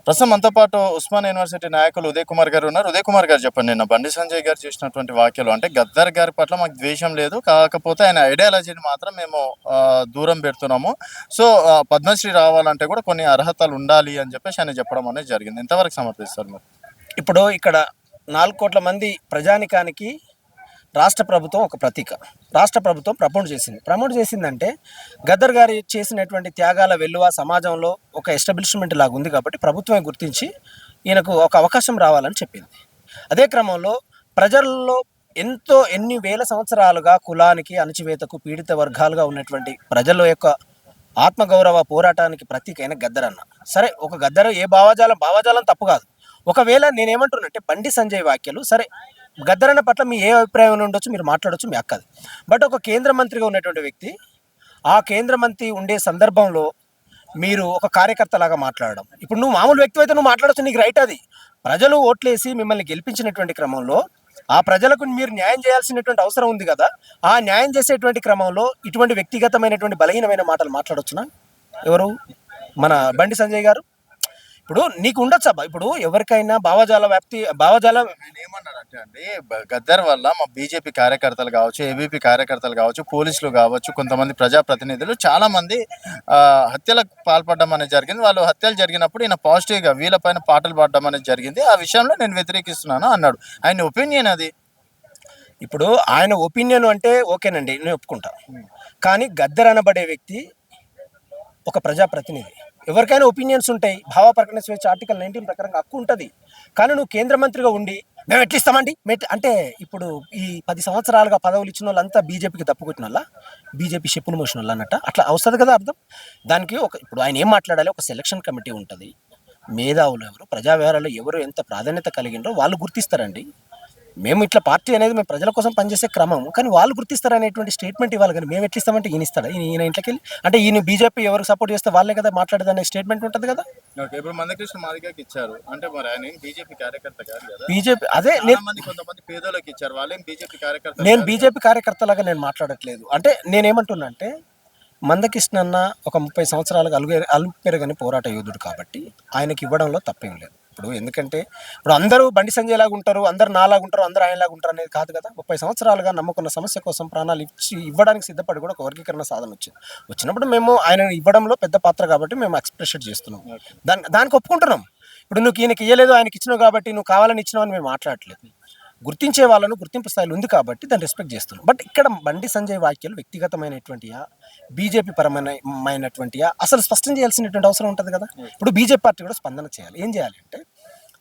ప్రస్తుతం మనతో పాటు ఉస్మాన్ యూనివర్సిటీ నాయకులు ఉదయ్ కుమార్ గారు ఉన్నారు. ఉదయ్ కుమార్ గారు చెప్పండి, నిన్న బండి సంజయ్ గారు చేసినటువంటి వ్యాఖ్యలు అంటే గద్దర్ గారి పట్ల మాకు ద్వేషం లేదు. కాకపోతే ఆయన ఐడియాలజీని మాత్రం మేము దూరం పెడుతున్నాము. సో, పద్మశ్రీ రావాలంటే కూడా కొన్ని అర్హతలు ఉండాలి అని చెప్పేసి ఆయన చెప్పడం అనేది జరిగింది. ఎంతవరకు సమర్థిస్తారు మీరు? ఇప్పుడు ఇక్కడ 4 కోట్ల మంది ప్రజానికానికి రాష్ట్ర ప్రభుత్వం ఒక ప్రతీక. రాష్ట్ర ప్రభుత్వం ప్రమోట్ చేసిందంటే గద్దర్ గారు చేసినటువంటి త్యాగాల వెల్లువ సమాజంలో ఒక ఎస్టాబ్లిష్మెంట్ లాగా ఉంది కాబట్టి ప్రభుత్వమే గుర్తించి ఈయనకు ఒక అవకాశం రావాలని చెప్పింది. అదే క్రమంలో ప్రజల్లో ఎన్ని వేల సంవత్సరాలుగా కులానికి అణచివేతకు పీడిత వర్గాలుగా ఉన్నటువంటి ప్రజల యొక్క ఆత్మగౌరవ పోరాటానికి ప్రతీక అయిన గద్దర్ అన్న. సరే, ఒక గద్దర్ ఏ భావజాలం తప్పు కాదు. ఒకవేళ నేనేమంటున్నంటే బండి సంజయ్ వ్యాఖ్యలు సరే, గద్దరన్న పట్ల మీ ఏ అభిప్రాయం ఉండొచ్చు, మీరు మాట్లాడొచ్చు, మీ హక్కది. బట్ ఒక కేంద్ర మంత్రిగా ఉన్నటువంటి వ్యక్తి, ఆ కేంద్ర మంత్రి ఉండే సందర్భంలో మీరు ఒక కార్యకర్తలాగా మాట్లాడడం, ఇప్పుడు నువ్వు మామూలు వ్యక్తి అయితే నువ్వు మాట్లాడచ్చు, నీకు రైట్ అది. ప్రజలు ఓట్లేసి మిమ్మల్ని గెలిపించినటువంటి క్రమంలో ఆ ప్రజలకు మీరు న్యాయం చేయాల్సినటువంటి అవసరం ఉంది కదా. ఆ న్యాయం చేసేటువంటి క్రమంలో ఇటువంటి వ్యక్తిగతమైనటువంటి బలహీనమైన మాటలు మాట్లాడొచ్చునా? ఎవరు? మన బండి సంజయ్ గారు. ఇప్పుడు నీకు ఉండొచ్చు అబ్బా, ఇప్పుడు ఎవరికైనా భావజాలం ఏమన్నాడంటే అండి, గద్దర్ వల్ల మా బీజేపీ కార్యకర్తలు కావచ్చు, ఏబీపీ కార్యకర్తలు కావచ్చు, పోలీసులు కావచ్చు, కొంతమంది ప్రజాప్రతినిధులు చాలా మంది హత్యలకు పాల్పడడం అనేది జరిగింది. వాళ్ళు హత్యలు జరిగినప్పుడు ఈయన పాజిటివ్గా వీళ్ళపైన పాటలు పాడడం అనేది జరిగింది. ఆ విషయంలో నేను వ్యతిరేకిస్తున్నాను అన్నాడు. ఆయన ఒపీనియన్ అది. ఇప్పుడు ఆయన ఒపీనియన్ అంటే ఓకేనండి, నేను ఒప్పుకుంటా. కానీ గద్దర్ అనబడే వ్యక్తి ఒక ప్రజాప్రతినిధి. ఎవరికైనా ఒపీనియన్స్ ఉంటాయి. భావ ప్రకటన స్వేచ్ఛ ఆర్టికల్ 19 ప్రకారంగా హక్కు ఉంటుంది. కానీ నువ్వు కేంద్ర మంత్రిగా ఉండి మేము ఎట్లిస్తామండి అంటే ఇప్పుడు ఈ 10 సంవత్సరాలుగా పదవులు ఇచ్చిన వాళ్ళంతా బీజేపీకి తప్పుకొట్టిన వాళ్ళ, బీజేపీ చెప్పులు మోసిన వాళ్ళు అన్నట్ట అట్లా వస్తుంది కదా అర్థం. దానికి ఇప్పుడు ఆయన ఏం మాట్లాడాలి, ఒక సెలక్షన్ కమిటీ ఉంటుంది. మేధావులు ఎవరు, ప్రజా వ్యవహారాలు ఎవరు ఎంత ప్రాధాన్యత కలిగినరో వాళ్ళు గుర్తిస్తారండి. మేము ఇట్లా పార్టీ అనేది మేము ప్రజల కోసం పనిచేసే క్రమం, కానీ వాళ్ళు గుర్తిస్తారనేటువంటి స్టేట్మెంట్ ఇవ్వాలి. కానీ మేము ఎట్లా ఇస్తామంటే ఈయన ఇస్తాడా? ఈయన ఇంట్లోకి వెళ్ళి అంటే ఈయన బీజేపీ ఎవరికి సపోర్ట్ చేస్తే వాళ్ళే కదా మాట్లాడేదనే స్టేట్మెంట్ ఉంటుంది కదా. ఓకే, ఇప్పుడు మందకృష్ణ మాదిగకి ఇచ్చారు అంటే మరి ఆయన బీజేపీ కార్యకర్త కాదు కదా. బీజేపీ అదే కొంతమంది పేదలకు ఇచ్చారు, వాళ్ళేం బీజేపీ కార్యకర్త. నేను బీజేపీ కార్యకర్తలాగా నేను మాట్లాడట్లేదు. అంటే నేనేమంటున్నా అంటే మందకృష్ణ అన్న ఒక 30 సంవత్సరాలుగా అలుపెరగని పోరాట యోధుడు కాబట్టి ఆయనకి ఇవ్వడంలో తప్పేం లేదు. ఇప్పుడు ఎందుకంటే ఇప్పుడు అందరూ బండి సంజయ్ లాగా ఉంటారు, అందరు నాలాగా ఉంటారు, అందరూ ఆయనలాగా ఉంటారు అనేది కాదు కదా. 30 సంవత్సరాలుగా నమ్ముకున్న సమస్య కోసం ప్రాణాలు ఇవ్వడానికి సిద్ధపడి కూడా ఒక వర్గీకరణ సాధన వచ్చినప్పుడు మేము ఆయన ఇవ్వడంలో పెద్ద పాత్ర కాబట్టి మేము ఎక్స్ప్రెషన్ చేస్తున్నాం. దానికి ఒప్పుకుంటున్నాం. ఇప్పుడు నువ్వు ఈయనకి ఇవ్వలేదు, ఆయనకి ఇచ్చినావు కాబట్టి నువ్వు కావాలని ఇచ్చినావు అని మేము మాట్లాడట్లేదు. గుర్తించే వాళ్ళను గుర్తింపు స్థాయిలో ఉంది కాబట్టి దాన్ని రెస్పెక్ట్ చేస్తున్నాం. బట్ ఇక్కడ బండి సంజయ్ వ్యాఖ్యలు వ్యక్తిగతమైనటువంటియా, బీజేపీ పరమైనటువంటియా అసలు స్పష్టం చేయాల్సినటువంటి అవసరం ఉంటుంది కదా. ఇప్పుడు బీజేపీ పార్టీ కూడా స్పందన చేయాలి. ఏం చేయాలి అంటే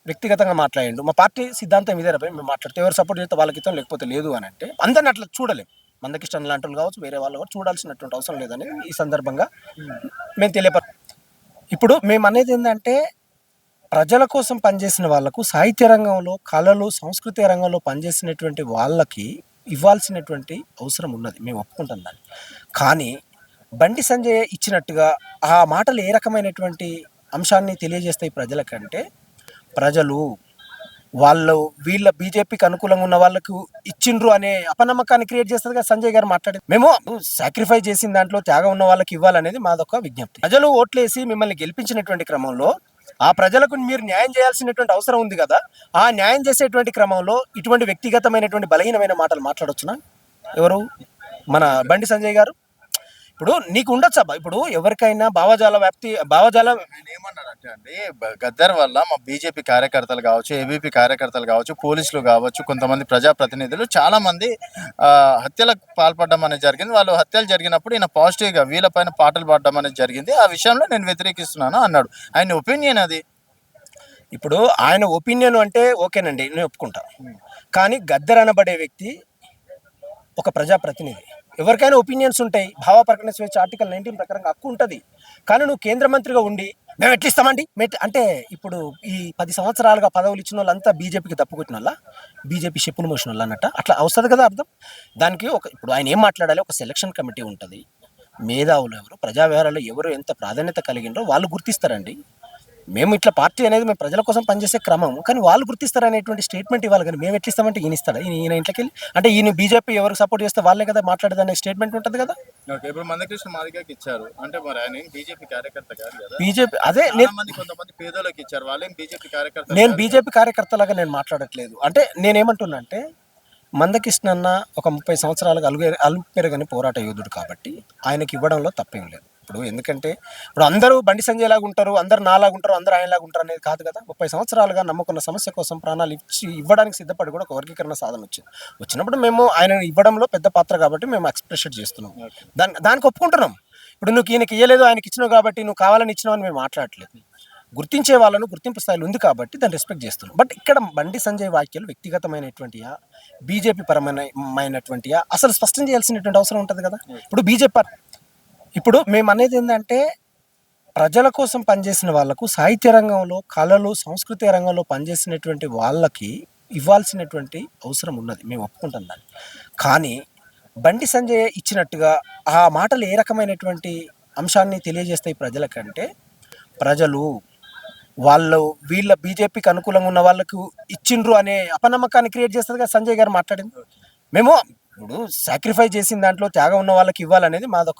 వ్యక్తిగతంగా మాట్లాడండు, మా పార్టీ సిద్ధాంతం ఇదే రపై మేము మాట్లాడితే ఎవరు సపోర్ట్ చేస్తే వాళ్ళకి ఇస్తాం, లేకపోతే లేదు అని అంటే అందరిని అట్లా చూడలేం. మందకిష్టం లాంటి వాళ్ళు కావచ్చు, వేరే వాళ్ళు కూడా చూడాల్సినటువంటి అవసరం లేదని ఈ సందర్భంగా మేము ఇప్పుడు మేము అనేది ఏంటంటే ప్రజల కోసం పనిచేసిన వాళ్లకు, సాహిత్య రంగంలో, కళలు, సంస్కృతి రంగంలో పనిచేసినటువంటి వాళ్ళకి ఇవ్వాల్సినటువంటి అవసరం ఉన్నది, మేము ఒప్పుకుంటాం దాన్ని. కానీ బండి సంజయ్ ఇచ్చినట్టుగా ఆ మాటలు ఏ రకమైనటువంటి అంశాన్ని తెలియజేస్తాయి ప్రజలకంటే, ప్రజలు వీళ్ళ బీజేపీకి అనుకూలంగా ఉన్న వాళ్ళకు ఇచ్చిండ్రు అనే అపనమ్మకాన్ని క్రియేట్ చేస్తుంది కదా సంజయ్ గారు మాట్లాడేది. మేము సాక్రిఫైస్ చేసిన దాంట్లో త్యాగం ఉన్న వాళ్ళకి ఇవ్వాలనేది మాదొక విజ్ఞప్తి. ప్రజలు ఓట్లేసి మిమ్మల్ని గెలిపించినటువంటి క్రమంలో ఆ ప్రజలకు మీరు న్యాయం చేయాల్సినటువంటి అవసరం ఉంది కదా. ఆ న్యాయం చేసేటువంటి క్రమంలో ఇటువంటి వ్యక్తిగతమైనటువంటి బలహీనమైన మాటలు మాట్లాడొచ్చునా? ఎవరు? మన బండి సంజయ్ గారు. ఇప్పుడు నీకు ఉండొచ్చు అబ్బా, ఇప్పుడు ఎవరికైనా భావజాలం ఏమన్నాడంటే అండి, గద్దర్ వల్ల మా బీజేపీ కార్యకర్తలు కావచ్చు, ఏబీపీ కార్యకర్తలు కావచ్చు, పోలీసులు కావచ్చు, కొంతమంది ప్రజాప్రతినిధులు చాలా మంది హత్యలకు పాల్పడడం అనేది జరిగింది. వాళ్ళు హత్యలు జరిగినప్పుడు ఈయన పాజిటివ్గా వీళ్ళపైన పాటలు పాడడం అనేది జరిగింది. ఆ విషయంలో నేను వ్యతిరేకిస్తున్నాను అన్నాడు. ఆయన ఒపీనియన్ అది. ఇప్పుడు ఆయన ఒపీనియన్ అంటే ఓకేనండి, నేను ఒప్పుకుంటా. కానీ గద్దర్ అనబడే వ్యక్తి ఒక ప్రజాప్రతినిధి. ఎవరికైనా ఒపీనియన్స్ ఉంటాయి. భావ ప్రకటన స్వేచ్ఛ ఆర్టికల్ 19 ప్రకారంగా హక్కు ఉంటుంది. కానీ నువ్వు కేంద్ర మంత్రిగా ఉండి మేము ఎట్లిస్తామండి అంటే ఇప్పుడు ఈ 10 సంవత్సరాలుగా పదవులు ఇచ్చిన వాళ్ళంతా బీజేపీకి తప్పుకొట్టిన వాళ్ళ, బీజేపీ చెప్పులు మోసిన వాళ్ళు అన్నట్ట అట్లా వస్తుంది కదా అర్థం. దానికి ఇప్పుడు ఆయన ఏం మాట్లాడాలి, ఒక సెలక్షన్ కమిటీ ఉంటుంది. మేధావులు ఎవరు, ప్రజా వ్యవహారాలు ఎవరు ఎంత ప్రాధాన్యత కలిగినరో వాళ్ళు గుర్తిస్తారండి. మేము ఇట్లా పార్టీ అనేది మేము ప్రజల కోసం పనిచేసే క్రమం, కానీ వాళ్ళు గుర్తిస్తారనేటువంటి స్టేట్మెంట్ ఇవ్వాలి. కానీ మేము ఎట్లా ఇస్తామంటే ఈయన ఇస్తాడా? ఈయన ఇంట్లోకి వెళ్ళి అంటే ఈయన బీజేపీ ఎవరికి సపోర్ట్ చేస్తే వాళ్ళే కదా మాట్లాడేదనే స్టేట్మెంట్ ఉంటుంది కదా. ఓకే, ఇప్పుడు మందకృష్ణ మాదిగకి ఇచ్చారు అంటే మరి ఆయన బీజేపీ కార్యకర్త కాదు కదా. బీజేపీ అదే చాలా మంది కొంతమంది పేదలకు ఇచ్చారు, వాళ్ళేం బీజేపీ కార్యకర్త నేను బీజేపీ కార్యకర్తలాగా నేను మాట్లాడట్లేదు. అంటే నేనేమంటున్నా అంటే మందకృష్ణ అన్న ఒక 30 సంవత్సరాలుగా అలుపెరగని పోరాట యోధుడు కాబట్టి ఆయనకి ఇవ్వడంలో తప్పేం లేదు. ఇప్పుడు ఎందుకంటే ఇప్పుడు అందరూ బండి సంజయ్ లాగా ఉంటారు, అందరు నాలాగా ఉంటారు, అందరూ ఆయనలాగా ఉంటారు అనేది కాదు కదా. 30 సంవత్సరాలుగా నమ్ముకున్న సమస్య కోసం ప్రాణాలు ఇవ్వడానికి సిద్ధపడి కూడా ఒక వర్గీకరణ సాధన వచ్చినప్పుడు మేము ఆయన ఇవ్వడంలో పెద్ద పాత్ర కాబట్టి మేము ఎక్స్ప్రెషన్ చేస్తున్నాం. దానికి ఒప్పుకుంటున్నాం. ఇప్పుడు నువ్వు ఈయనకి ఇవ్వలేదు, ఆయనకి ఇచ్చినావు కాబట్టి నువ్వు కావాలని ఇచ్చినావు అని మేము మాట్లాడట్లేదు. గుర్తించే వాళ్ళను గుర్తింపు స్థాయిలో ఉంది కాబట్టి దాన్ని రెస్పెక్ట్ చేస్తున్నాం. బట్ ఇక్కడ బండి సంజయ్ వ్యాఖ్యలు వ్యక్తిగతమైనటువంటియా, బీజేపీ పరమైనటువంటియా అసలు స్పష్టం చేయాల్సినటువంటి అవసరం ఉంటుంది కదా. ఇప్పుడు బీజేపీ ఇప్పుడు మేము అనేది ఏంటంటే ప్రజల కోసం పనిచేసిన వాళ్ళకు సాహిత్య రంగంలో, కళలు, సాంస్కృతిక రంగంలో పనిచేసినటువంటి వాళ్ళకి ఇవ్వాల్సినటువంటి అవసరం ఉన్నది, మేము ఒప్పుకుంటాం దాన్ని. కానీ బండి సంజయ్ ఇచ్చినట్టుగా ఆ మాటలు ఏ రకమైనటువంటి అంశాన్ని తెలియజేస్తాయి ప్రజలకంటే, ప్రజలు వీళ్ళ బీజేపీకి అనుకూలంగా ఉన్న వాళ్ళకు ఇచ్చిండ్రు అనే అపనమ్మకాన్ని క్రియేట్ చేస్తుంది కదా సంజయ్ గారు మాట్లాడింది. మేము ఇప్పుడు సాక్రిఫైస్ చేసిన దాంట్లో త్యాగం ఉన్న వాళ్ళకి ఇవ్వాలనేది మాదొక